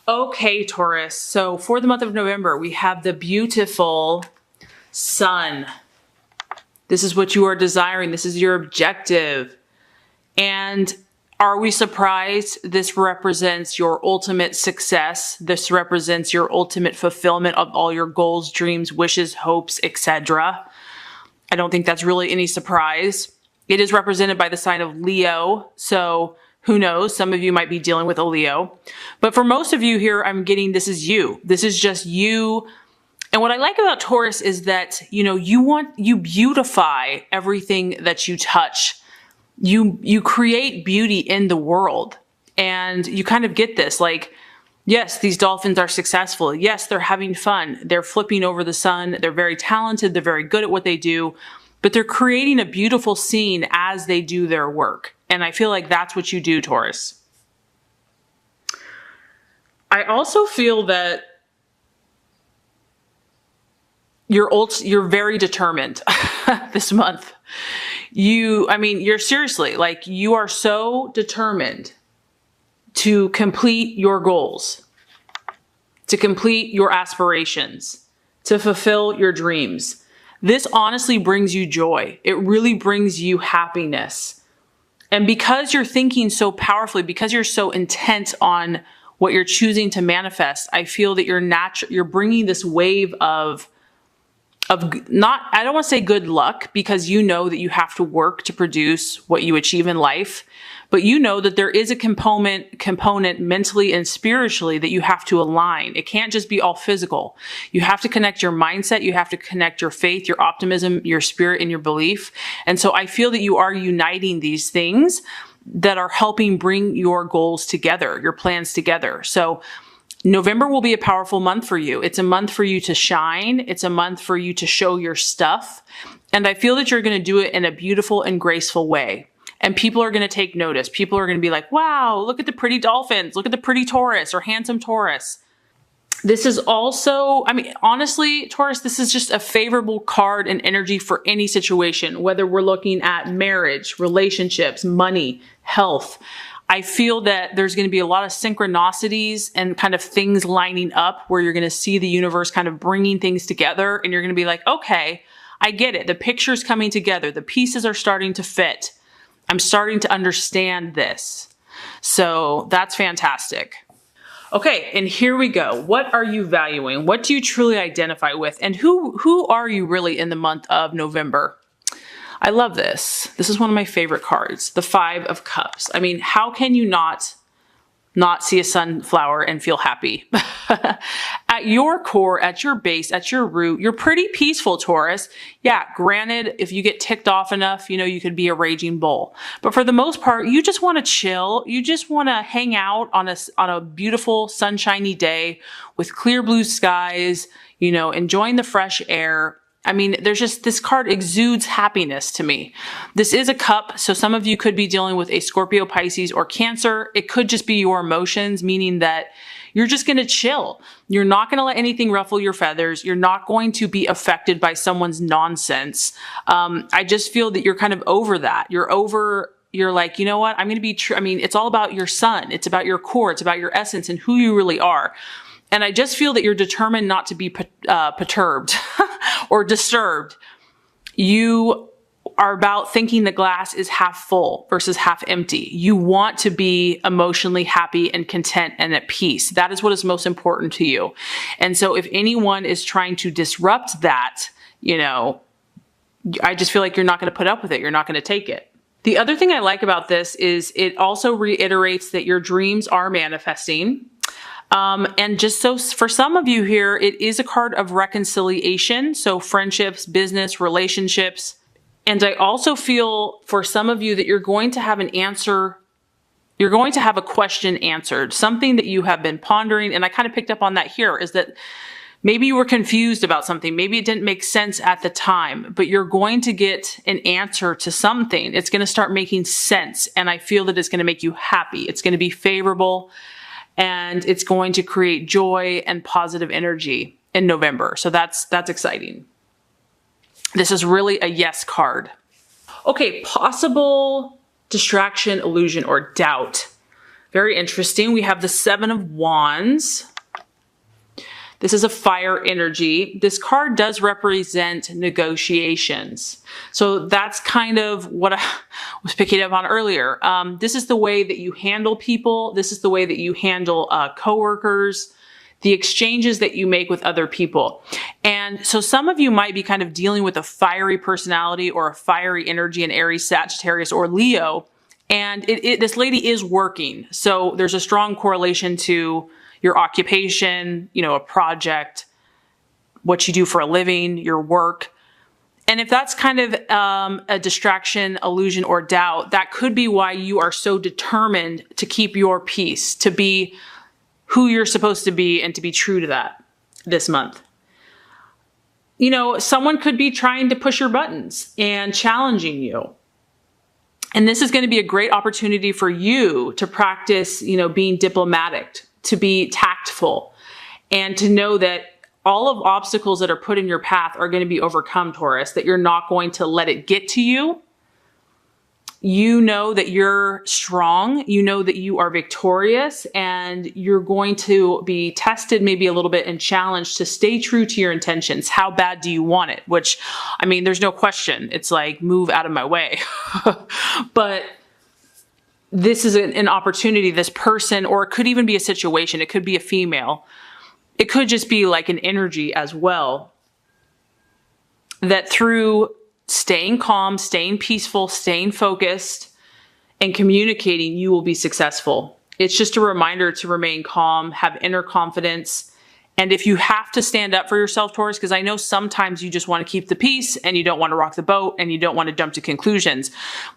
Okay, Taurus. So for the month of November, we have the beautiful sun. This is what you are desiring. This is your objective. And are we surprised? This represents your ultimate success. This represents your ultimate fulfillment of all your goals, dreams, wishes, hopes, etc. I don't think that's really any surprise. It is represented by the sign of Leo. So who knows? Some of you might be dealing with a Leo. But for most of you here, I'm getting this is you. This is just you. And what I like about Taurus is that, you beautify everything that you touch. You create beauty in the world. And you kind of get this, like, yes, these dolphins are successful. Yes, they're having fun. They're flipping over the sun. They're very talented. They're very good at what they do. But they're creating a beautiful scene as they do their work. And I feel like that's what you do, Taurus. I also feel that you're very determined this month. You're seriously, like, you are so determined to complete your goals, to complete your aspirations, to fulfill your dreams. This honestly brings you joy. It really brings you happiness. And because you're thinking so powerfully, because you're so intent on what you're choosing to manifest, I feel that you're bringing this wave of not, I don't want to say good luck, because you know that you have to work to produce what you achieve in life, but you know that there is a component mentally and spiritually that you have to align. It can't just be all physical. You have to connect your mindset. You have to connect your faith, your optimism, your spirit, and your belief. And so I feel that you are uniting these things that are helping bring your goals together, your plans together. So November will be a powerful month for you. It's a month for you to shine. It's a month for you to show your stuff. And I feel that you're going to do it in a beautiful and graceful way. And people are going to take notice. People are going to be like, wow, look at the pretty dolphins. Look at the pretty Taurus or handsome Taurus. This is also, honestly, Taurus, this is just a favorable card and energy for any situation, whether we're looking at marriage, relationships, money, health. I feel that there's going to be a lot of synchronicities and kind of things lining up where you're going to see the universe kind of bringing things together, and you're going to be like, okay, I get it. The picture's coming together. The pieces are starting to fit. I'm starting to understand this. So that's fantastic. Okay, and here we go. What are you valuing? What do you truly identify with? And who are you really in the month of November? I love this. This is one of my favorite cards, the Five of Cups. How can you not see a sunflower and feel happy? At your core, at your base, at your root, you're pretty peaceful, Taurus. Yeah, granted, if you get ticked off enough, you could be a raging bull. But for the most part, you just want to chill. You just want to hang out on a beautiful, sunshiny day with clear blue skies, enjoying the fresh air. This card exudes happiness to me. This is a cup, so some of you could be dealing with a Scorpio, Pisces, or Cancer. It could just be your emotions, meaning that you're just going to chill. You're not going to let anything ruffle your feathers. You're not going to be affected by someone's nonsense. I just feel that you're kind of over that. You're like, you know what? I'm going to be true. It's all about your sun. It's about your core. It's about your essence and who you really are. And I just feel that you're determined not to be perturbed or disturbed. You are about thinking the glass is half full versus half empty. You want to be emotionally happy and content and at peace. That is what is most important to you. And so if anyone is trying to disrupt that, I just feel like you're not going to put up with it. You're not going to take it. The other thing I like about this is it also reiterates that your dreams are manifesting. And just so for some of you here, it is a card of reconciliation. So friendships, business, relationships. And I also feel for some of you that you're going to have an answer. You're going to have a question answered, something that you have been pondering. And I kind of picked up on that here, is that maybe you were confused about something. Maybe it didn't make sense at the time, but you're going to get an answer to something. It's going to start making sense. And I feel that it's going to make you happy. It's going to be favorable. And it's going to create joy and positive energy in November. So that's exciting. This is really a yes card. Okay, possible distraction, illusion, or doubt. Very interesting. We have the Seven of Wands. This is a fire energy. This card does represent negotiations. So that's kind of what I was picking up on earlier. This is the way that you handle people. This is the way that you handle coworkers, the exchanges that you make with other people. And so some of you might be kind of dealing with a fiery personality or a fiery energy in Aries, Sagittarius, or Leo. And this lady is working. So there's a strong correlation to your occupation, you know, a project, what you do for a living, your work. And if that's kind of a distraction, illusion, or doubt, that could be why you are so determined to keep your peace, to be who you're supposed to be and to be true to that this month. You know, someone could be trying to push your buttons and challenging you. And this is going to be a great opportunity for you to practice, you know, being diplomatic, to be tactful, and to know that all of obstacles that are put in your path are going to be overcome, Taurus, that you're not going to let it get to you. You know that you're strong, you know that you are victorious, and you're going to be tested maybe a little bit and challenged to stay true to your intentions. How bad do you want it? Which, I mean, there's no question. It's like, move out of my way. But this is an opportunity, this person, or it could even be a situation. It could be a female. It could just be like an energy as well, that through staying calm, staying peaceful, staying focused, and communicating, you will be successful. It's just a reminder to remain calm, have inner confidence. And if you have to stand up for yourself, Taurus, because I know sometimes you just want to keep the peace and you don't want to rock the boat and you don't want to jump to conclusions.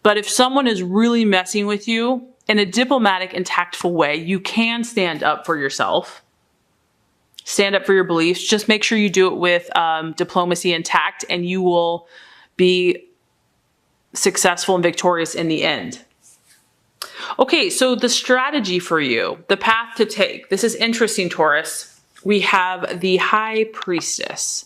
But if someone is really messing with you in a diplomatic and tactful way, you can stand up for yourself. Stand up for your beliefs. Just make sure you do it with diplomacy and tact, and you will be successful and victorious in the end. Okay, so the strategy for you, the path to take. This is interesting, Taurus. We have the High Priestess.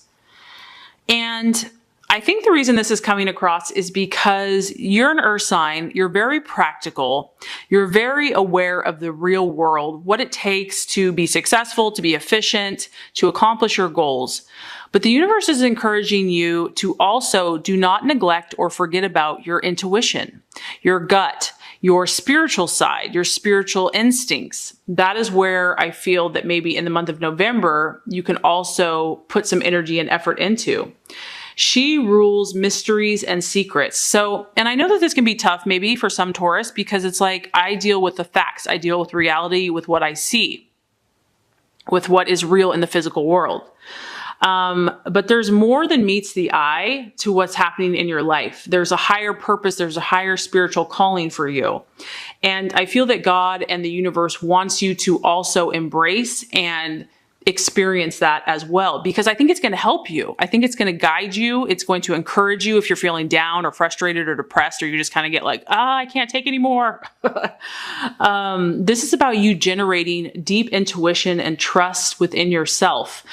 And I think the reason this is coming across is because you're an earth sign, you're very practical, you're very aware of the real world, what it takes to be successful, to be efficient, to accomplish your goals. But the universe is encouraging you to also do not neglect or forget about your intuition, your gut, your spiritual side, your spiritual instincts. That is where I feel that maybe in the month of November, you can also put some energy and effort into. She rules mysteries and secrets. So, and I know that this can be tough maybe for some Taurus, because it's like, I deal with the facts. I deal with reality, with what I see, with what is real in the physical world. But there's more than meets the eye to what's happening in your life. There's a higher purpose. There's a higher spiritual calling for you. And I feel that God and the universe wants you to also embrace and experience that as well, because I think it's going to help you. I think it's going to guide you. It's going to encourage you if you're feeling down or frustrated or depressed, or you just kind of get like, I can't take anymore. This is about you generating deep intuition and trust within yourself.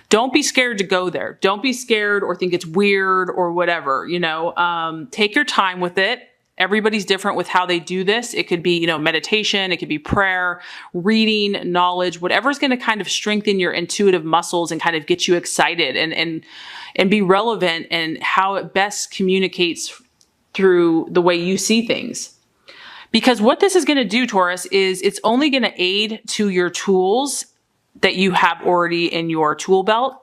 Don't be scared to go there. Don't be scared or think it's weird or whatever, you know, take your time with it. Everybody's different with how they do this. It could be, you know, meditation, it could be prayer, reading, knowledge, whatever's going to kind of strengthen your intuitive muscles and kind of get you excited and be relevant in how it best communicates through the way you see things. Because what this is going to do, Taurus, is it's only going to aid to your tools that you have already in your tool belt.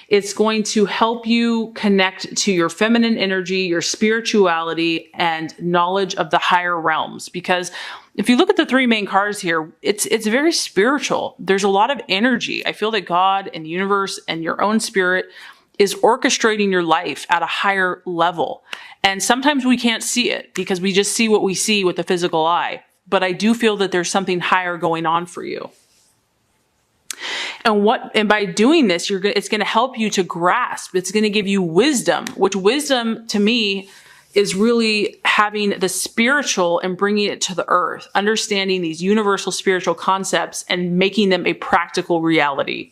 It's going to help you connect to your feminine energy, your spirituality, and knowledge of the higher realms. Because if you look at the three main cards here, it's very spiritual. There's a lot of energy. I feel that God and the universe and your own spirit is orchestrating your life at a higher level. And sometimes we can't see it because we just see what we see with the physical eye. But I do feel that there's something higher going on for you. And by doing this, it's going to help you to grasp. It's going to give you wisdom, which wisdom to me is really having the spiritual and bringing it to the earth, understanding these universal spiritual concepts and making them a practical reality.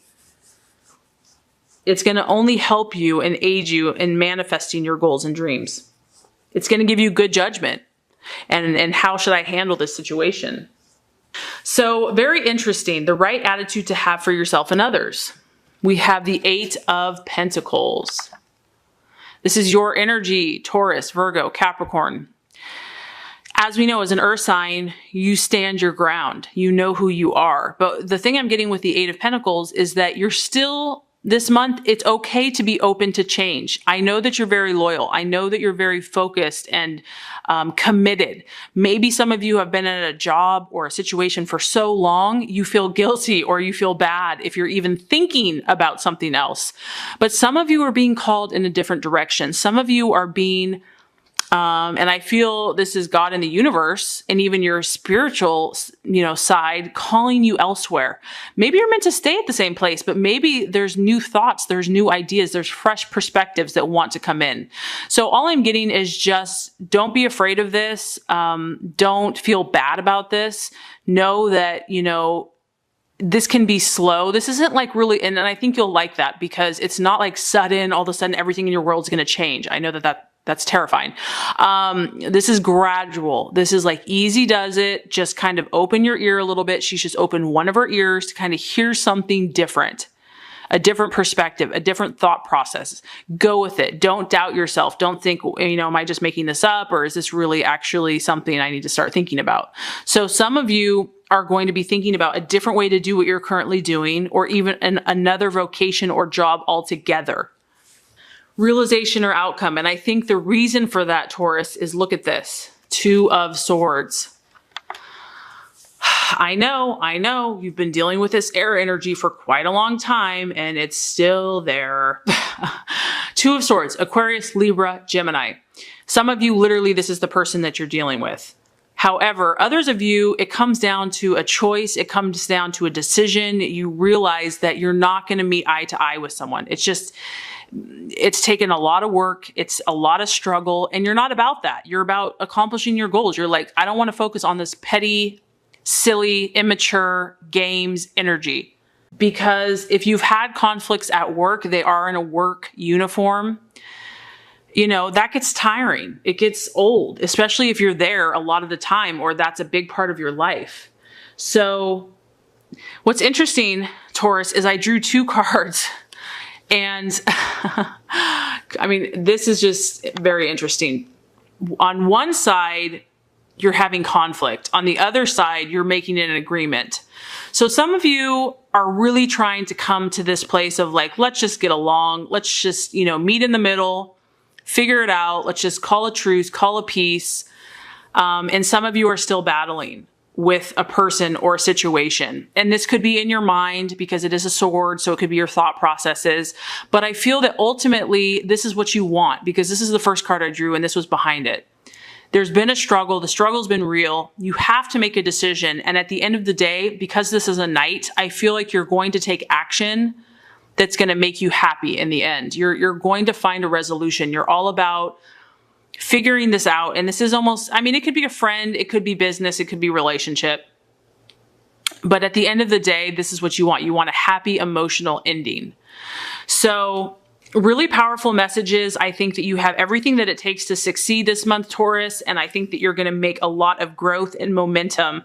It's going to only help you and aid you in manifesting your goals and dreams. It's going to give you good judgment and how should I handle this situation? So very interesting, the right attitude to have for yourself and others. We have the 8 of Pentacles. This is your energy, Taurus, Virgo, Capricorn. As we know, as an earth sign, you stand your ground. You know who you are. But the thing I'm getting with the 8 of Pentacles is that you're still, this month, it's okay to be open to change. I know that you're very loyal. I know that you're very focused and committed. Maybe some of you have been in a job or a situation for so long, you feel guilty or you feel bad if you're even thinking about something else. But some of you are being called in a different direction. Some of you are being and I feel this is God in the universe and even your spiritual, side calling you elsewhere. Maybe you're meant to stay at the same place, but maybe there's new thoughts, there's new ideas, there's fresh perspectives that want to come in. So all I'm getting is just don't be afraid of this. Don't feel bad about this. Know that, this can be slow. This isn't like really, and I think you'll like that because it's not like sudden, all of a sudden everything in your world is going to change. I know that's terrifying. This is gradual. This is like easy does it. Just kind of open your ear a little bit. She's just opened one of her ears to kind of hear something different, a different perspective, a different thought process. Go with it. Don't doubt yourself. Don't think, am I just making this up or is this really actually something I need to start thinking about? So some of you are going to be thinking about a different way to do what you're currently doing or even another vocation or job altogether. Realization or outcome. And I think the reason for that, Taurus, is look at this. 2 of Swords. I know, you've been dealing with this air energy for quite a long time and it's still there. 2 of Swords, Aquarius, Libra, Gemini. Some of you, literally, this is the person that you're dealing with. However, others of you, it comes down to a choice. It comes down to a decision. You realize that you're not going to meet eye to eye with someone. It's taken a lot of work. It's a lot of struggle and you're not about that. You're about accomplishing your goals. You're like, I don't want to focus on this petty, silly, immature games energy. Because if you've had conflicts at work, they are in a work uniform. That gets tiring. It gets old, especially if you're there a lot of the time or that's a big part of your life. So what's interesting, Taurus, is I drew 2 cards. And this is just very interesting. On one side, you're having conflict. On the other side, you're making an agreement. So some of you are really trying to come to this place of like, let's just get along. Let's just, meet in the middle, figure it out. Let's just call a truce, call a peace. And some of you are still battling with a person or a situation. And this could be in your mind because it is a sword. So it could be your thought processes. But I feel that ultimately this is what you want because this is the first card I drew and this was behind it. There's been a struggle. The struggle's been real. You have to make a decision. And at the end of the day, because this is a knight, I feel like you're going to take action that's going to make you happy in the end. You're going to find a resolution. You're all about figuring this out. And this is almost, it could be a friend, it could be business, it could be relationship. But at the end of the day, this is what you want. You want a happy, emotional ending. So really powerful messages. I think that you have everything that it takes to succeed this month, Taurus. And I think that you're going to make a lot of growth and momentum